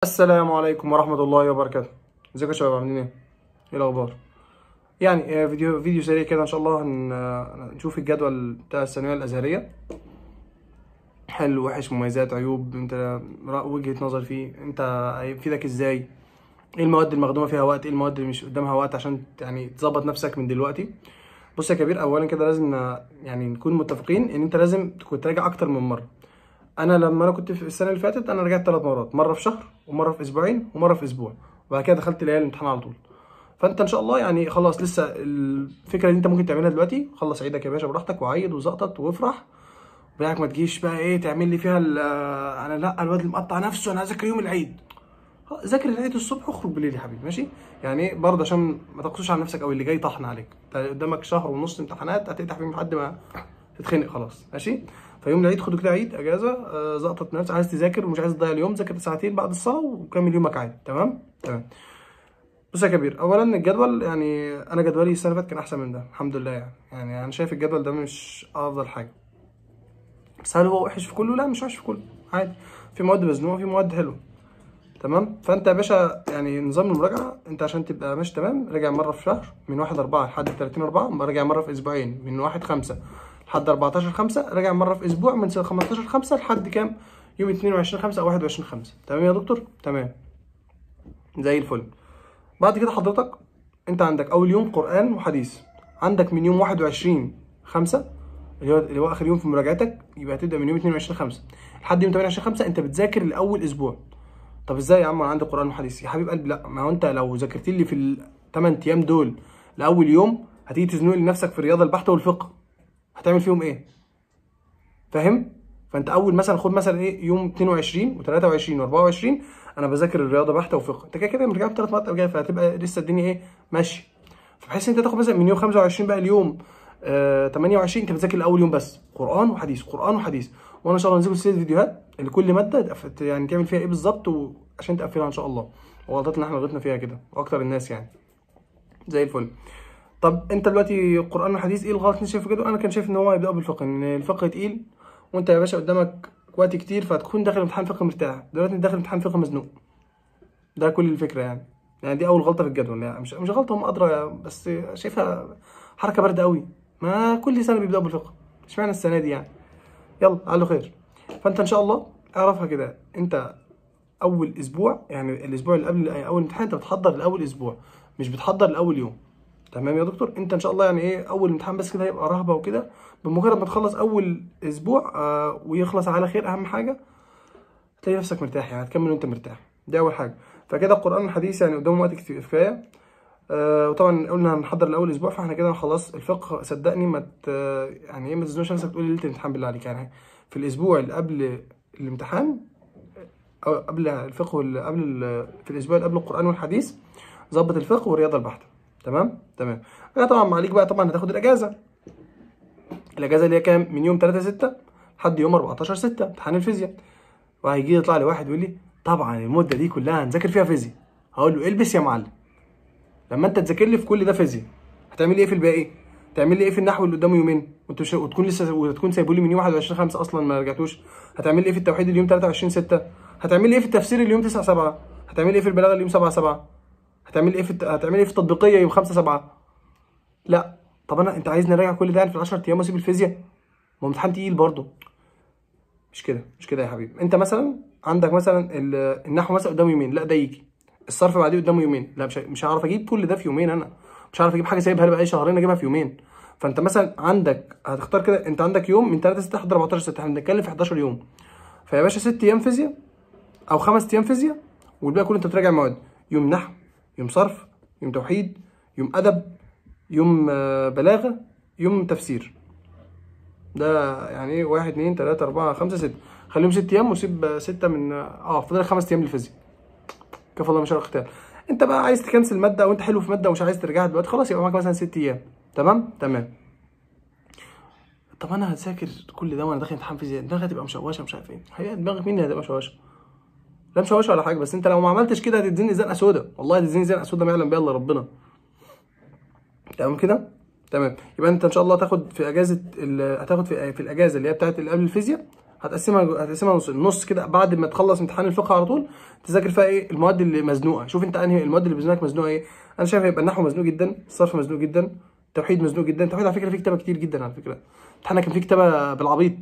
السلام عليكم ورحمة الله وبركاته. ازيكم يا شباب، عاملين ايه؟ ايه الأخبار؟ يعني فيديو سريع كده إن شاء الله. نشوف الجدول بتاع الثانوية الأزهرية، حلو وحش مميزات عيوب، انت وجهة نظر فيه، انت هيفيدك ازاي؟ ايه المواد المخدومة فيها وقت، ايه المواد اللي مش قدامها وقت، عشان يعني تظبط نفسك من دلوقتي. بص يا كبير، أولا كده لازم يعني نكون متفقين إن انت لازم تكون تراجع أكتر من مرة. لما انا كنت في السنه اللي فاتت انا رجعت 3 مرات، مره في شهر ومره في اسبوعين ومره في اسبوع، وبعد كده دخلت ليالي الامتحان على طول. فانت ان شاء الله يعني خلاص، لسه الفكره دي انت ممكن تعملها دلوقتي. خلص عيدك يا باشا براحتك، وعيد وزقطط وافرح بالك. ما تجيش بقى ايه تعمل لي فيها انا لا، الواد اللي مقطع نفسه انا هذاكر يوم العيد. ذاكر العيد الصبح واخرج بالليل يا حبيبي، ماشي؟ يعني ايه برضه، عشان ما تقصوش على نفسك او اللي جاي طحن عليك. انت قدامك شهر ونص امتحانات هتفتح فيهم لحد ما تتخنق خلاص، ماشي؟ فيوم العيد خدوا كده عيد اجازه، زقطت نفسك. عايز تذاكر ومش عايز تضيع اليوم، ذاكر ساعتين بعد الصلاه وكمل يومك عادي. تمام تمام. بص يا كبير، اولا الجدول يعني انا جدولي السنه اللي فاتت كان احسن من ده الحمد لله. يعني انا شايف الجدول ده مش افضل حاجه، بس هل هو وحش في كله؟ لا مش وحش في كله، عادي. في مواد مزنوقه، في مواد حلوه. تمام. فانت يا باشا يعني نظام المراجعه، انت عشان تبقى ماشي تمام، راجع مره في شهر من 1/4 لحد 30/4، راجع مره في اسبوعين من 1/5 لحد 14/5، راجع مره في اسبوع من 15/5 لحد كام؟ يوم 22/5 او 21/5. تمام يا دكتور؟ تمام زي الفل. بعد كده حضرتك انت عندك اول يوم قران وحديث، عندك من يوم 21/5 اللي هو اخر يوم في مراجعتك، يبقى هتبدا من يوم 22/5 لحد يوم 28/5 انت بتذاكر لاول اسبوع. طب ازاي يا عم انا عندي قران وحديث؟ يا حبيب قلبي لا، ما هو انت لو ذاكرت لي في ال8 ايام دول لاول يوم، هتيجي تزنق لنفسك في الرياضه البحته والفقه، هتعمل فيهم ايه؟ فاهم؟ فانت اول مثلا خد مثلا ايه يوم 22 و23 و24، انا بذاكر الرياضه بحته وفقه. انت كده كده مرجع ب3 مرات جاي، فهتبقى لسه الدنيا ايه ماشي. فبحيث انت تاخد مثلا من يوم 25 بقى اليوم 28 انت بتذاكر الاول يوم بس قران وحديث قران وحديث. وانا ان شاء الله هنزل سلسله فيديوهات لكل ماده يعني تعمل فيها ايه بالظبط، عشان تقفلها ان شاء الله. وغلطتنا احنا غلطنا فيها كده واكتر الناس يعني، زي الفل. طب انت دلوقتي قران وحديث، ايه الغلط اللي انت شايفه كده؟ انا كان شايف ان هو يبدا بالفقه، ان الفقه تقيل وانت يا باشا قدامك وقت كتير، فتكون داخل امتحان فقه مرتاح. دلوقتي انت داخل امتحان فقه مزنوق، ده كل الفكره يعني دي اول غلطه في الجدول. يعني مش غلطه، هم ادرى، بس شايفها حركه بارده قوي. ما كل سنه بيبداوا بالفقه، اشمعنى السنه دي يعني؟ يلا على خير. فانت ان شاء الله اعرفها كده، انت اول اسبوع يعني الاسبوع اللي قبل اول امتحان انت بتحضر لاول اسبوع، مش بتحضر لاول يوم. تمام يا دكتور؟ انت ان شاء الله يعني ايه اول امتحان بس كده هيبقى رهبه وكده. بمجرد ما تخلص اول اسبوع ويخلص على خير، اهم حاجه هتلاقي نفسك مرتاح، يعني هتكمل وانت مرتاح. دي اول حاجه. فكده القران الحديث يعني قدامه وقت كفايه. وطبعا قلنا هنحضر لاول اسبوع، فاحنا كده خلاص. الفقه صدقني ما يعني ايه، ما تزنوش نفسك تقول ليله الامتحان بالله عليك. يعني في الاسبوع اللي قبل الامتحان او قبل الفقه اللي قبل في الاسبوع اللي قبل القران والحديث، ظبط الفقه والرياضه البحته. تمام تمام. طبعا ما عليك بقى، طبعا هتاخد الاجازه. الاجازه اللي هي كام؟ من يوم 3/6 لحد يوم 14/6 امتحان الفيزياء. وهيجي يطلع لي واحد يقول لي طبعا المده دي كلها هنذاكر فيها فيزياء. هقول له البس يا معلم، لما انت تذاكر لي في كل ده فيزياء، هتعمل لي ايه في الباقي؟ تعمل لي ايه في النحو اللي قدامه يومين وتكون لسه وتكون سايبه لي من يوم 21/5 اصلا ما رجعتوش؟ هتعمل لي ايه في التوحيد اليوم 23/6؟ هتعمل لي ايه في التفسير اليوم 9/7؟ هتعمل لي ايه في البلاغه اليوم 7/7؟ هتعمل ايه هتعمل ايه في التطبيقيه يوم 5/7؟ لا. طب انت عايزني اراجع كل ده يعني في ال10 ايام واسيب الفيزياء؟ ما هو امتحان تقيل برضه. مش كده يا حبيبي. انت مثلا عندك مثلا النحو مثلا قدامه يومين، لا ده يجي. الصرف بعديه قدامه يومين، لا مش هعرف اجيب كل ده في يومين. انا مش هعرف اجيب حاجه سايبها لي بقى شهرين اجيبها في يومين. فانت مثلا عندك هتختار كده، انت عندك يوم من 3/6 لحد 14/6، احنا بنتكلم في 11 يوم. فيا باشا 6 ايام فيزياء او 5 ايام فيزياء، والباقي كله انت بتراجع مواد. يوم نحو، يوم صرف، يوم توحيد، يوم ادب، يوم بلاغه، يوم تفسير. ده يعني ايه 1 2 3 4 5 6، خليهم 6 ايام وسيب 6 من فاضل 5 ايام للفيزياء. كفى الله من شر القتال. انت بقى عايز تكنسل ماده او انت حلو في ماده ومش عايز ترجعها دلوقتي، خلاص يبقى معاك مثلا 6 ايام. تمام تمام. طب انا هذاكر كل ده وانا داخل امتحان فيزياء؟ دماغي هتبقى مشوشه مش عارف ايه. هي دماغك مين اللي هتبقى مشوشه؟ لا مشوشه ولا حاجه، بس انت لو ما عملتش كده هتديني زنقه سودا، والله هتديني زنقه سودا ما يعلم بيها الا ربنا. تمام كده؟ تمام. يبقى انت ان شاء الله هتاخد في اجازه هتاخد في الاجازه اللي هي بتاعت اللي قبل الفيزياء هتقسمها نص كده بعد ما تخلص امتحان الفقه على طول، تذاكر فيها ايه المواد اللي مزنوقه. شوف انت انهي المواد اللي بتزنقك مزنوقه ايه. انا شايف هيبقى النحو مزنوق جدا، الصرف مزنوق جدا، التوحيد مزنوق جدا. التوحيد على فكره فيه كتابه كتير جدا على فكره، امتحاننا كان فيه كتابه بالعبيط.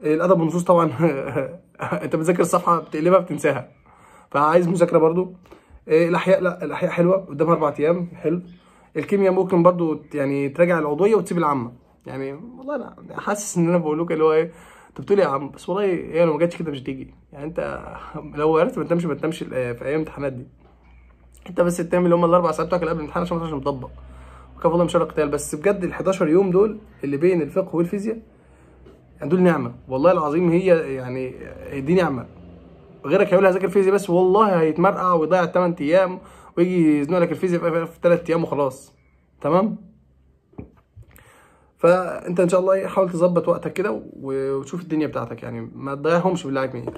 الادب والنصوص طبعا انت بتذاكر الصفحه بتقلبها بتنساها، فعايز مذاكره برضو. الاحياء، لا الاحياء حلوه قدامها 4 ايام حلو. الكيمياء ممكن برضو يعني تراجع العضويه وتسيب العامه. يعني والله انا حاسس ان انا بقول لك اللي هو ايه، انت بتقول يا عم، بس والله هي لو ما جاتش كده مش هتيجي. يعني انت لو عرفت ما تنامش في ايام الامتحانات دي. انت بس تعمل اللي هم الاربع ساعات بتوعك اللي قبل الامتحان عشان ما تبقاش مطبق، وكفى الله من شر القتال. بس بجد ال 11 يوم دول اللي بين الفقه والفيزياء يعني دول نعمه والله العظيم. هي يعني دي نعمه. غيرك هيقول هذاكر فيزياء بس، والله هيتمرقع ويضيع 8 ايام ويجي يزنق لك الفيزياء في 3 ايام وخلاص. تمام. فانت ان شاء الله حاول تظبط وقتك كده وتشوف الدنيا بتاعتك، يعني ما تضيعهمش بالله عليك منين.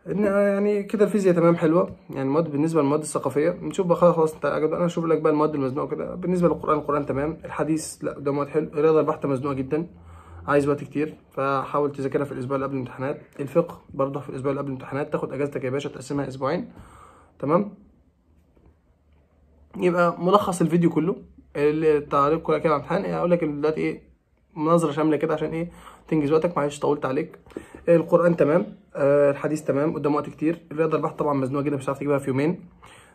يعني كده الفيزياء تمام حلوه. يعني المواد بالنسبه للمواد الثقافيه نشوف بقى خلاص. انت انا اشوف لك بقى المواد المزنوقه كده. بالنسبه للقران، القران تمام. الحديث لا ده مواد حلو. الرياضه البحته مزنوقه جدا، عايز وقت كتير، فحاول تذاكرها في الاسبوع اللي قبل الامتحانات. الفقه برضه في الاسبوع اللي قبل الامتحانات، تاخد اجازتك يا باشا تقسمها اسبوعين. تمام. يبقى ملخص الفيديو كله التعليق كله كده على الامتحان. اقول لك دلوقتي ايه مناظره شامله كده عشان ايه تنجز وقتك. معلش طولت عليك. القران تمام، الحديث تمام قدام وقت كتير. الرياضه البحت طبعا مزنوقه جدا، مش هتعرف تجيبها في يومين،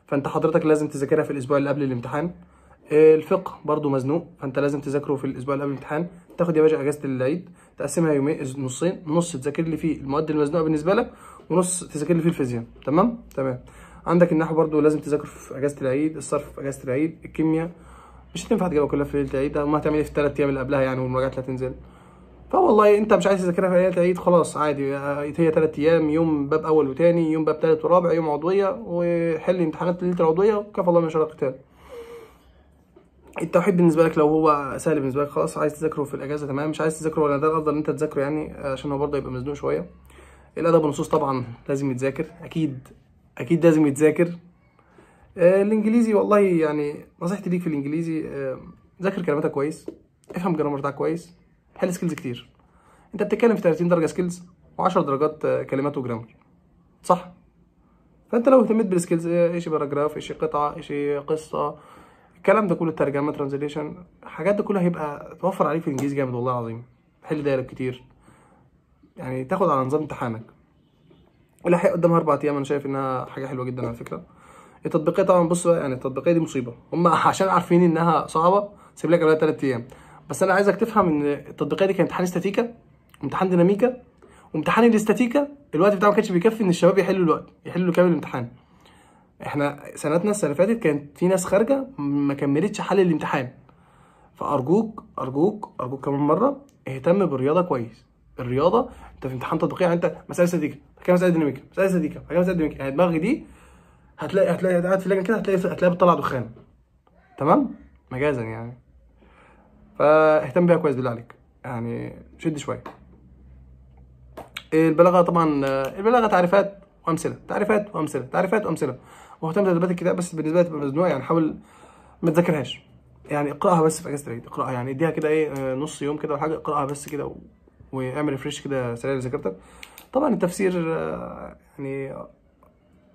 فانت حضرتك لازم تذاكرها في الاسبوع اللي قبل الامتحان. الفقه برضو مزنوق، فانت لازم تذاكره في الاسبوع اللي قبل الامتحان. تاخد يا باشا اجازه العيد تقسمها يومين نصين، نص تذاكر لي فيه المواد المزنوقه بالنسبه لك، ونص تذاكر لي فيه الفيزياء. تمام. عندك النحو برضو لازم تذاكره في اجازه العيد، الصرف في اجازه العيد، الكيمياء مش هتنفع تجيبها كلها في ليله العيد، ما هتعمل ايه في ال3 ايام اللي قبلها يعني والمراجعات اللي هتنزل. فوالله انت مش عايز تذاكرها في ليله العيد خلاص عادي، هي 3 ايام، يوم باب اول وثاني، يوم باب ثالث ورابع، يوم عضويه، وحل امتحانات ليله العضويه، وكفى الله من شر القتال. التوحيد بالنسبه لك لو هو سهل بالنسبه لك خلاص، عايز تذاكره في الاجازه تمام، مش عايز تذاكره ولا ده الافضل ان انت تذاكره يعني عشان هو برضه يبقى مزنوق شويه. الادب والنصوص طبعا لازم يتذاكر، اكيد لازم يتذاكر. الانجليزي والله يعني نصيحتي ليك في الانجليزي، ذاكر كلماتك كويس، افهم الجرامر بتاعك كويس، حل سكيلز كتير. انت بتتكلم في 30 درجه سكيلز و10 درجات كلمات وجرامر، صح؟ فانت لو اهتميت بالسكيلز، ايش باراجراف، ايش قطعه، ايش قصه، الكلام ده كله، ترجمه، ترانزليشن، الحاجات دي كلها هيبقى توفر عليك في الانجليزي جامد والله العظيم. حل دايرك كتير، يعني تاخد على نظام امتحانك. الاحياء قدامها 4 ايام، انا شايف انها حاجه حلوه جدا على فكره. التطبيقيه طبعا بص بقى، يعني التطبيقيه دي مصيبه، هم عشان عارفين انها صعبه سيب لك قبلها 3 ايام. بس انا عايزك تفهم ان التطبيقيه دي كانت امتحان استاتيكا، امتحان ديناميكا، وامتحان الاستاتيكا الوقت بتاعه ما كانش بيكفي ان الشباب يحلوا كامل الامتحان. احنا سنتنا السنه اللي فاتت كانت في ناس خارجه ما كملتش حل الامتحان. فارجوك كمان مره اهتم بالرياضه كويس. الرياضه انت في امتحان تطبيقي، يعني انت مساله استاتيكا، كام مساله ديناميكا، مساله استاتيكا، كام مساله ديناميكا، يعني دماغك دي هتلاقي قاعد في اللجنه كده هتلاقي بتطلع دخان. تمام مجازا يعني. فاهتم بيها كويس بالله عليك، يعني شد شويه. البلاغه طبعا، البلاغه تعريفات وامثله، تعريفات وامثله، واهتم بتدريبات الكتاب. بس بالنسبه لي تبقى مزنوقه، يعني حاول ما تذاكرهاش، يعني اقراها بس في اجازه العيد، اقراها يعني اديها كده ايه نص يوم كده ولا حاجه، اقراها بس كده واعمل ريفريش كده سريع لذاكرتك. طبعا التفسير يعني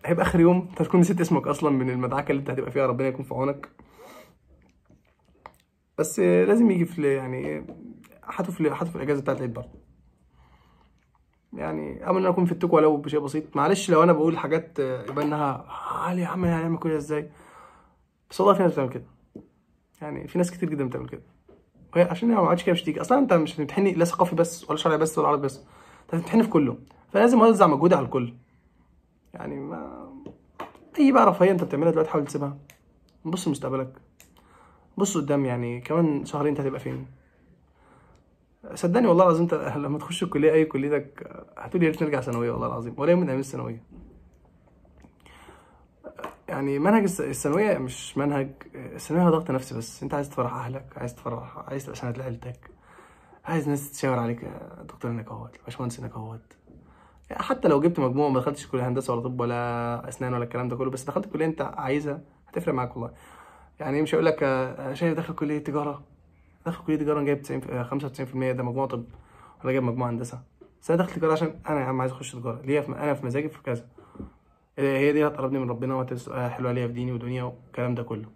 هيبقى اخر يوم، انت هتكون نسيت اسمك اصلا من المدعكه اللي انت هتبقى فيها، ربنا يكون في عونك. بس لازم يجي في يعني حاطه في الاجازه بتاعت العيد برضه. يعني امل ان انا اكون فدتكم ولو بشيء بسيط. معلش لو انا بقول حاجات يبقى انها عالي يا عم هنعمل كده ازاي، بس والله في ناس بتعمل كده، يعني في ناس كتير جدا بتعمل كده. عشان هي ما عادش كده مش تيجي اصلا. انت مش هتمتحني لا ثقافي بس ولا شرعي بس ولا عربي بس، انت هتمتحني في كله، فلازم اوزع مجهودي على الكل. يعني ما اي بقى رفاهيه انت بتعملها دلوقتي حاول تسيبها. بص لمستقبلك، بص قدام، يعني كمان شهرين انت هتبقى فين. صدقني والله العظيم انت لما تخش الكليه اي كليتك هتقول يا ريت نرجع ثانويه، والله العظيم ولا يوم من ايام الثانويه. يعني منهج الثانويه مش منهج، الثانويه ضغط نفسي بس. انت عايز تفرح اهلك، عايز تبقى سند لعيلتك، عايز ناس تشاور عليك، دكتور هناك اهوت، باشمهندس هناك اهوت. يعني حتى لو جبت مجموع ما دخلتش كليه هندسه ولا طب ولا اسنان ولا الكلام ده كله، بس دخلت كليه انت عايزها هتفرق معاك والله. يعني مش هقول لك شايف داخل كليه تجاره، داخل كليه تجاره جايب 95% ده مجموع طب، ولا جايب مجموعه هندسه، بس انا دخلت تجاره عشان انا يا عم عايز اخش تجاره، ليا انا في مزاجي في كذا، هي دي هتقربني من ربنا وهتبقى حلوه ليا في ديني ودنيا والكلام ده كله.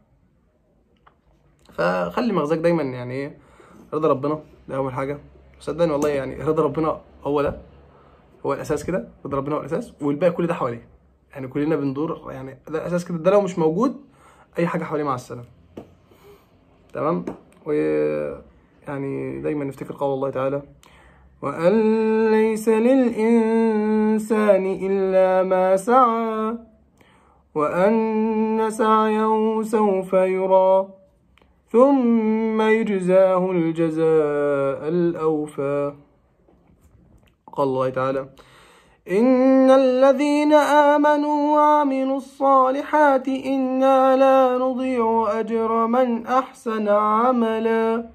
فخلي مغزاك دايما يعني ايه، رضا ربنا ده اول حاجه. صدقني والله يعني رضا ربنا هو الاساس كده، رضا ربنا هو الاساس، والباقي كل ده حواليه، يعني كلنا بندور، يعني ده الاساس كده، ده لو مش موجود اي حاجه حواليه مع السلامه. تمام. و يعني دايما نفتكر قول الله تعالى: وأن ليس للإنسان إلا ما سعى وأن سعيه سوف يرى ثم يجزاه الجزاء الأوفى. قال الله تعالى: إن الذين آمنوا وعملوا الصالحات إنا لا نضيع أجر من أحسن عملا.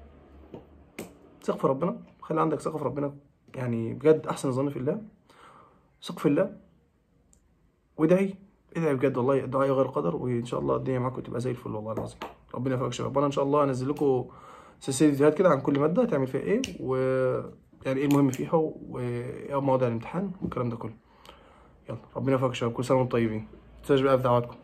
ثق في ربنا، خلي عندك ثقة في ربنا، يعني بجد أحسن الظن في الله، ثق في الله، وادعي بجد والله، الدعاء غير قدر، وإن شاء الله الدنيا معاكم تبقى زي الفل والله العظيم. ربنا يوفقك يا شباب، وأنا إن شاء الله هنزل لكم سلسلة فيديوهات كده عن كل مادة تعمل فيها إيه، ويعني إيه المهم فيها، وإيه مواضيع الامتحان والكلام ده كله. يلا ربنا يوفقك يا شباب، كل سنة وأنتم طيبين، متنسوش بقى في دعواتكم.